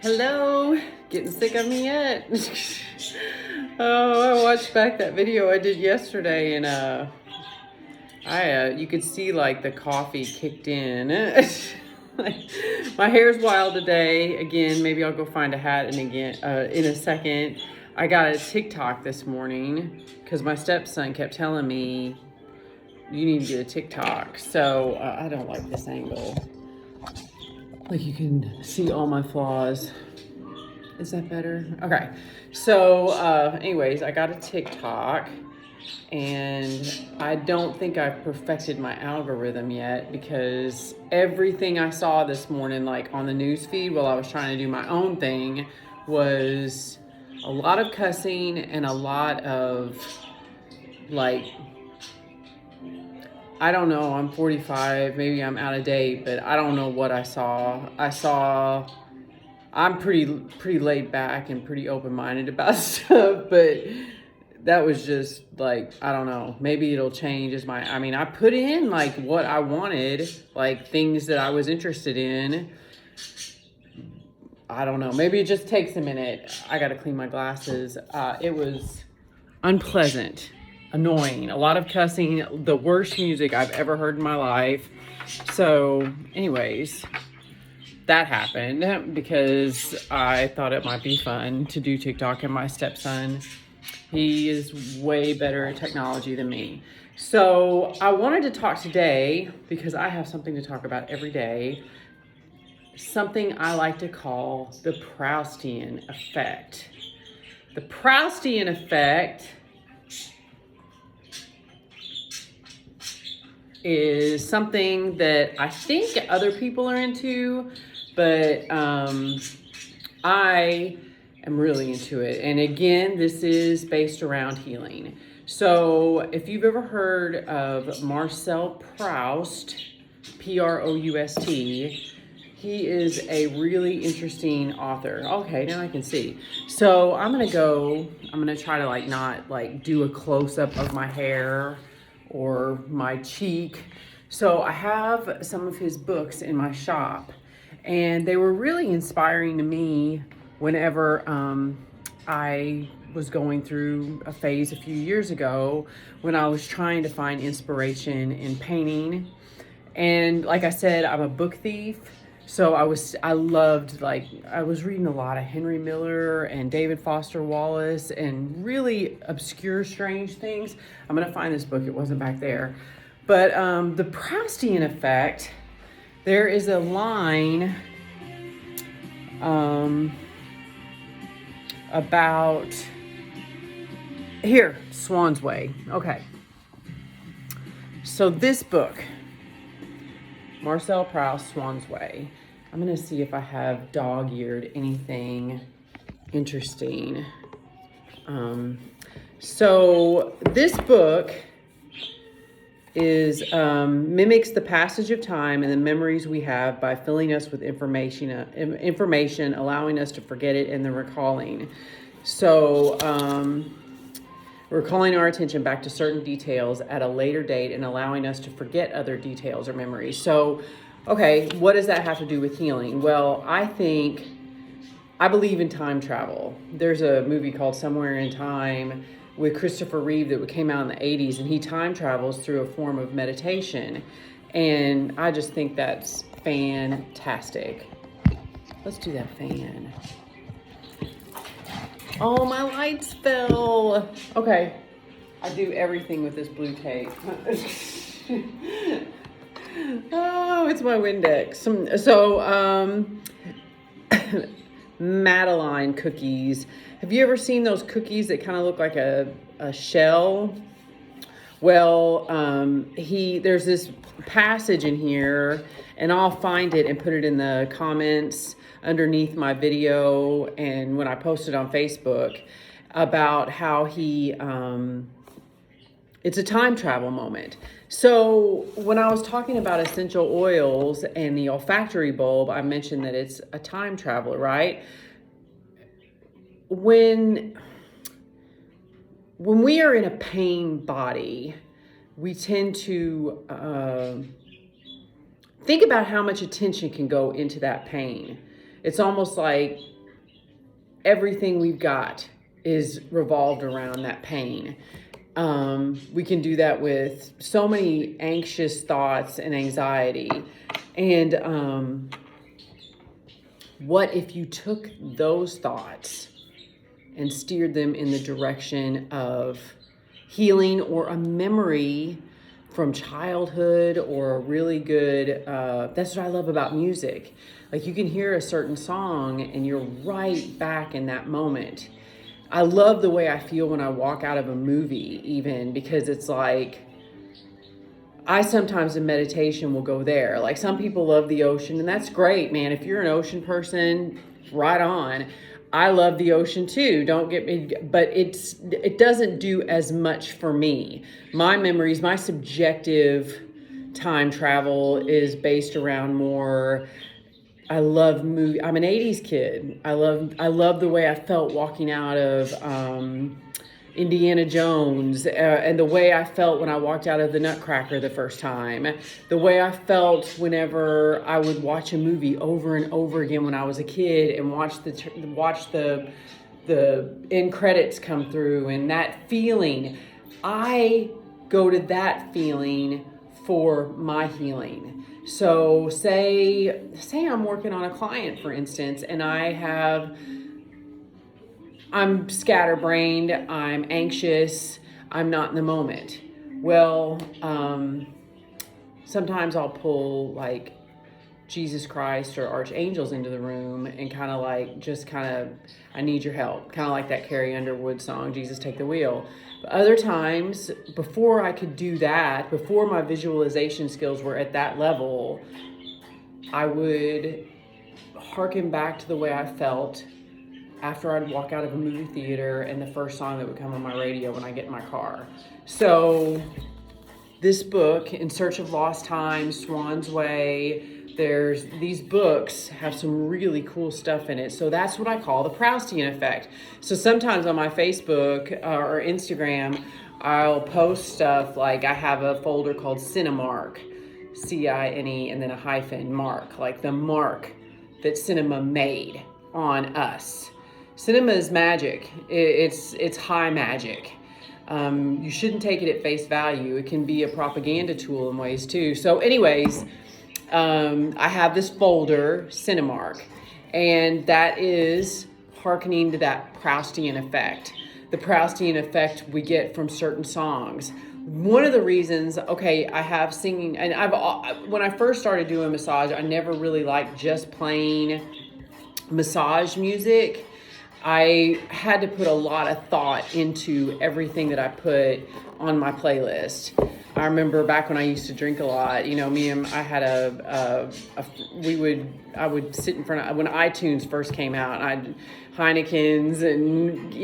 Hello, getting sick of me yet? Oh, I watched back that video I did yesterday, and you could see like the coffee kicked in. Like, my hair's wild today. Again, maybe I'll go find a hat in a second. I got a TikTok this morning because my stepson kept telling me you need to get a TikTok. So I don't like this angle. Like you can see all my flaws. Is that better? Okay. So anyways, I got a TikTok and I don't think I've perfected my algorithm yet because everything I saw this morning, like on the news feed while I was trying to do my own thing, was a lot of cussing and a lot of like, I don't know, I'm 45, maybe I'm out of date, but I don't know what I saw. I'm pretty laid back and pretty open-minded about stuff, but that was just like, I don't know, maybe it'll change I put in like what I wanted, like things that I was interested in. I don't know, maybe it just takes a minute. I gotta clean my glasses. It was unpleasant, annoying, a lot of cussing, the worst music I've ever heard in my life. So anyways, that happened because I thought it might be fun to do TikTok, and my stepson, he is way better at technology than me. So I wanted to talk today because I have something to talk about every day, something I like to call the Proustian effect. The Proustian effect is something that I think other people are into, but I am really into it. And again, this is based around healing. So if you've ever heard of Marcel Proust, Proust, he is a really interesting author. Okay, now I can see. So I'm gonna try to like not like do a close-up of my hair or my cheek. So I have some of his books in my shop, and they were really inspiring to me whenever I was going through a phase a few years ago when I was trying to find inspiration in painting. And like I said, I'm a book thief. So I was reading a lot of Henry Miller and David Foster Wallace and really obscure, strange things. I'm gonna find this book, it wasn't back there. But the Proustian effect, there is a line about, here, Swan's Way. Okay. So this book, Marcel Proust, Swan's Way. I'm gonna see if I have dog-eared anything interesting. So this book is mimics the passage of time and the memories we have by filling us with information, allowing us to forget it and then recalling. So recalling our attention back to certain details at a later date and allowing us to forget other details or memories. So, okay, what does that have to do with healing? Well, I believe in time travel. There's a movie called Somewhere in Time with Christopher Reeve that came out in the 80s, and he time travels through a form of meditation. And I just think that's fantastic. Let's do that fan. Oh, my lights fell. Okay, I do everything with this blue tape. Oh, it's my Windex. So, Madeline cookies. Have you ever seen those cookies that kind of look like a shell? Well, there's this passage in here, and I'll find it and put it in the comments underneath my video and when I post it on Facebook, about how it's a time travel moment. So when I was talking about essential oils and the olfactory bulb, I mentioned that it's a time traveler, right? When we are in a pain body, we tend to think about how much attention can go into that pain. It's almost like everything we've got is revolved around that pain. We can do that with so many anxious thoughts and anxiety. And what if you took those thoughts and steered them in the direction of healing, or a memory from childhood, or a really good, that's what I love about music. Like, you can hear a certain song and you're right back in that moment. I love the way I feel when I walk out of a movie, even, because it's like, I sometimes in meditation will go there. Like, some people love the ocean, and that's great, man. If you're an ocean person, right on. I love the ocean too, don't get me, but it doesn't do as much for me. My memories, my subjective time travel is based around more, I love movie. I'm an 80s kid. I love the way I felt walking out of Indiana Jones, and the way I felt when I walked out of the Nutcracker the first time, the way I felt whenever I would watch a movie over and over again when I was a kid, and watch the end credits come through, and that feeling. I go to that feeling for my healing. So say I'm working on a client, for instance, and I'm scatterbrained, I'm anxious, I'm not in the moment. Well, sometimes I'll pull like Jesus Christ or archangels into the room and kind of I need your help. Kind of like that Carrie Underwood song, Jesus Take the Wheel. But other times, before I could do that, before my visualization skills were at that level, I would hearken back to the way I felt after I'd walk out of a movie theater and the first song that would come on my radio when I get in my car. So this book, In Search of Lost Time, Swan's Way, these books have some really cool stuff in it. So that's what I call the Proustian effect. So sometimes on my Facebook or Instagram, I'll post stuff like, I have a folder called Cinemark, C-I-N-E, and then a hyphen, mark, like the mark that cinema made on us. Cinema is magic. It's high magic. You shouldn't take it at face value. It can be a propaganda tool in ways too. So anyways, I have this folder, Cinemark, and that is hearkening to that Proustian effect. The Proustian effect we get from certain songs. One of the reasons, I have singing, and when I first started doing massage, I never really liked just plain massage music. I had to put a lot of thought into everything that I put on my playlist. I remember back when I used to drink a lot, I would sit in front of, when iTunes first came out, and I'd Heineken's and,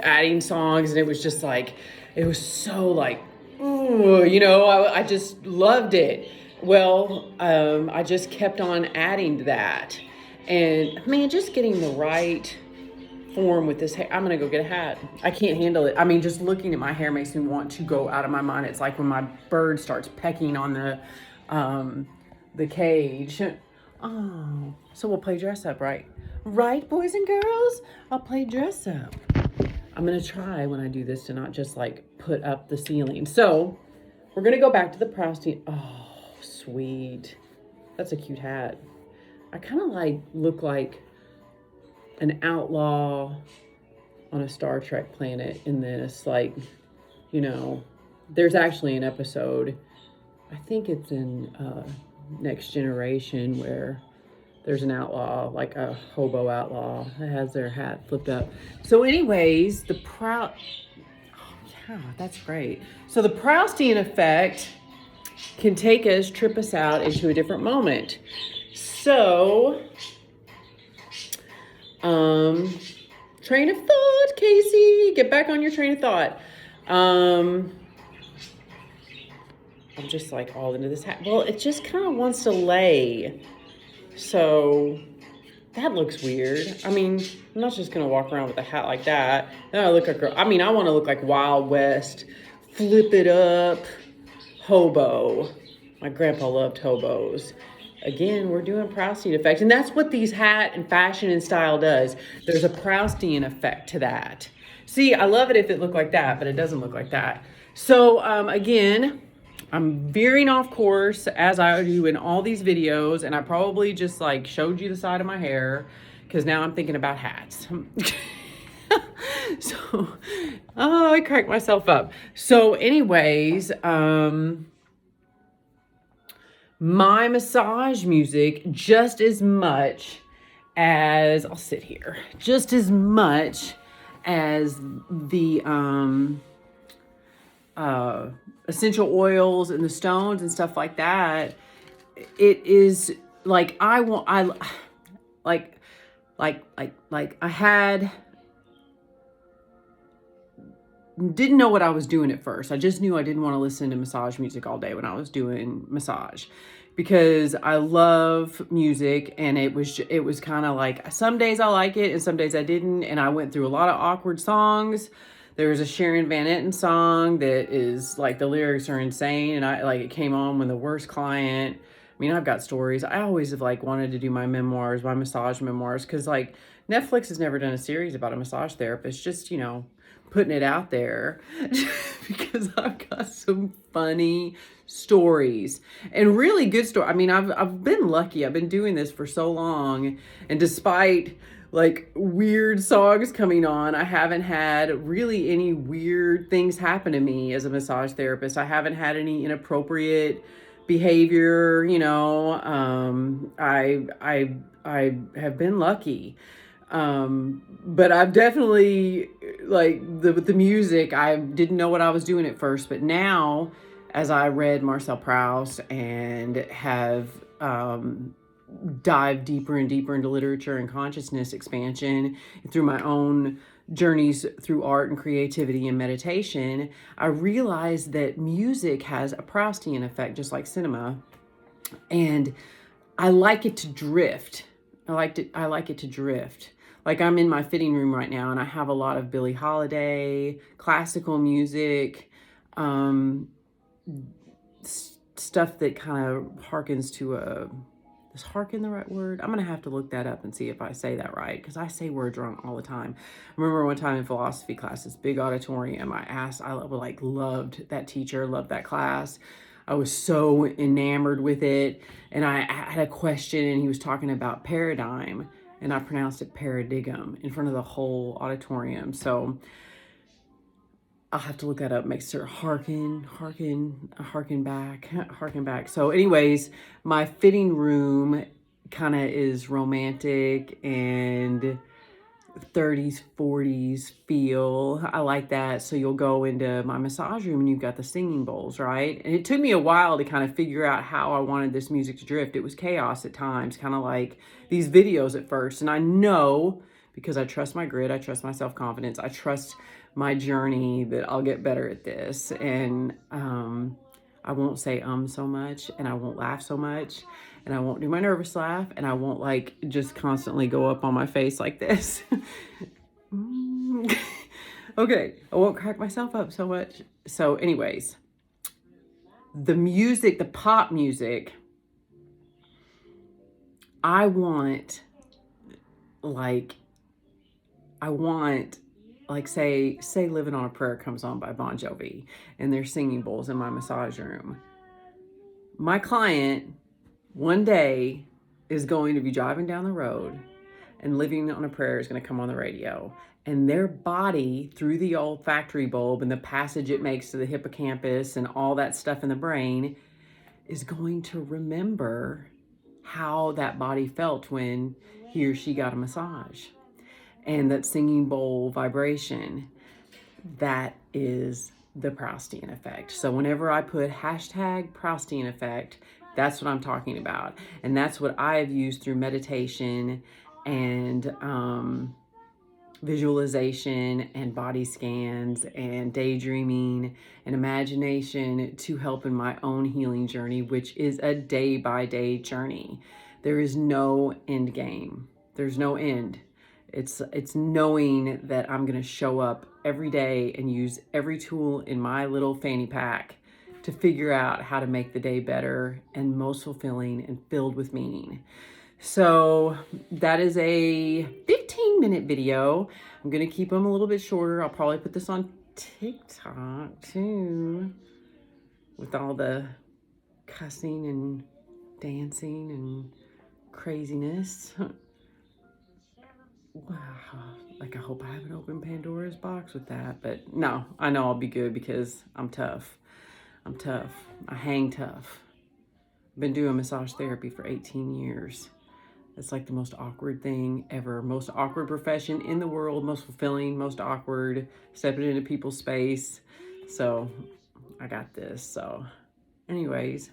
adding songs, and it was just like, it was so like, ooh, I just loved it. Well, I just kept on adding to that. And man, just getting the right form with this hair. I'm gonna go get a hat. I can't handle it. I mean, just looking at my hair makes me want to go out of my mind. It's like when my bird starts pecking on the cage. Oh, so we'll play dress up, right? Right, boys and girls? I'll play dress up. I'm gonna try when I do this to not just like put up the ceiling. So we're gonna go back to the Proustian. Oh, sweet. That's a cute hat. I kind of look like an outlaw on a Star Trek planet in this. There's actually an episode, I think it's in Next Generation, where there's an outlaw, like a hobo outlaw, that has their hat flipped up. So anyways, oh yeah, that's great. So the Proustian effect can trip us out into a different moment. So, train of thought, Casey, get back on your train of thought. I'm just like all into this hat. Well, it just kind of wants to lay. So that looks weird. I mean, I'm not just going to walk around with a hat like that. Then I look like, I want to look like Wild West, flip it up, hobo. My grandpa loved hobos. again, we're doing Proustian effect. And that's what these hat and fashion and style does. There's a Proustian effect to that. See, I love it if it looked like that, but it doesn't look like that. So again, I'm veering off course as I do in all these videos, and I probably just like showed you the side of my hair because now I'm thinking about hats. So, oh, I cracked myself up. So anyways, my massage music, just as much as, I'll sit here, just as much as the essential oils and the stones and stuff like that, it is like, I didn't know what I was doing at first. I just knew I didn't want to listen to massage music all day when I was doing massage, because I love music, and it was kind of like some days I like it and some days I didn't, and I went through a lot of awkward songs. There was a Sharon Van Etten song that is like, the lyrics are insane, and it came on when the worst client. I mean, I've got stories. I always have like wanted to do my memoirs, my massage memoirs, because like Netflix has never done a series about a massage therapist. Just, you know, putting it out there because I've got some funny stories and really good stories. I mean, I've been lucky. I've been doing this for so long, and despite like weird songs coming on, I haven't had really any weird things happen to me as a massage therapist. I haven't had any inappropriate behavior, you know. I have been lucky. But I've definitely, like, with the music, I didn't know what I was doing at first, but now as I read Marcel Proust and have dived deeper and deeper into literature and consciousness expansion through my own journeys through art and creativity and meditation, I realized that music has a Proustian effect, just like cinema. And I like it to drift. I like it to drift. Like, I'm in my fitting room right now, and I have a lot of Billie Holiday, classical music, stuff that kind of harkens to is harken the right word? I'm going to have to look that up and see if I say that right, because I say words wrong all the time. I remember one time in philosophy class, this big auditorium, I loved that teacher, loved that class. I was so enamored with it, and I had a question, and he was talking about paradigm, and I pronounced it paradigm in front of the whole auditorium. So I'll have to look that up, make sure, harken back. So anyways, my fitting room kind of is romantic and 30s, 40s feel. I like that. So you'll go into my massage room and you've got the singing bowls, right? And it took me a while to kind of figure out how I wanted this music to drift. It was chaos at times, kind of like these videos at first. And I know, because I trust my grit, I trust my self-confidence, I trust my journey, that I'll get better at this. And I won't say so much, and I won't laugh so much, and I won't do my nervous laugh, and I won't like just constantly go up on my face like this. Okay, I won't crack myself up so much. So anyways, the music, the pop music, I want say Living on a Prayer comes on by Bon Jovi, and there's singing bowls in my massage room. My client one day is going to be driving down the road, and Living on a Prayer is going to come on the radio, and their body, through the olfactory bulb and the passage it makes to the hippocampus and all that stuff in the brain, is going to remember how that body felt when he or she got a massage. And that singing bowl vibration, that is the Proustian effect. So whenever I put hashtag Proustian effect, that's what I'm talking about. And that's what I have used through meditation and visualization and body scans and daydreaming and imagination to help in my own healing journey, which is a day-by-day journey. There is no end game. There's no end. It's knowing that I'm going to show up every day and use every tool in my little fanny pack to figure out how to make the day better and most fulfilling and filled with meaning. So that is a 15-minute video. I'm going to keep them a little bit shorter. I'll probably put this on TikTok too, with all the cussing and dancing and craziness. Wow. Like, I hope I haven't opened Pandora's box with that, but no, I know I'll be good because I'm tough. I'm tough. I hang tough. I've been doing massage therapy for 18 years. It's like the most awkward thing ever. Most awkward profession in the world, most fulfilling, most awkward, stepping into people's space. So I got this. So anyways,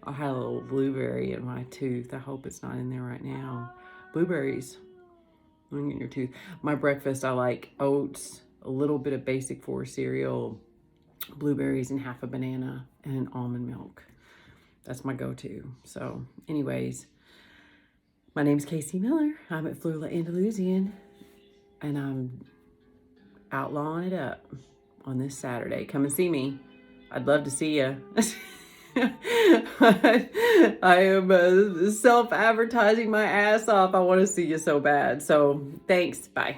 I had a little blueberry in my tooth. I hope it's not in there right now. Blueberries in your tooth. My breakfast, I like oats, a little bit of basic forest cereal, blueberries, and half a banana and almond milk. That's my go-to. So anyways, my name's Casey Miller. I'm at Fleur Andalusian, and I'm outlawing it up on this Saturday. Come and see me. I'd love to see you. I am self-advertising my ass off. I want to see you so bad. So thanks. Bye.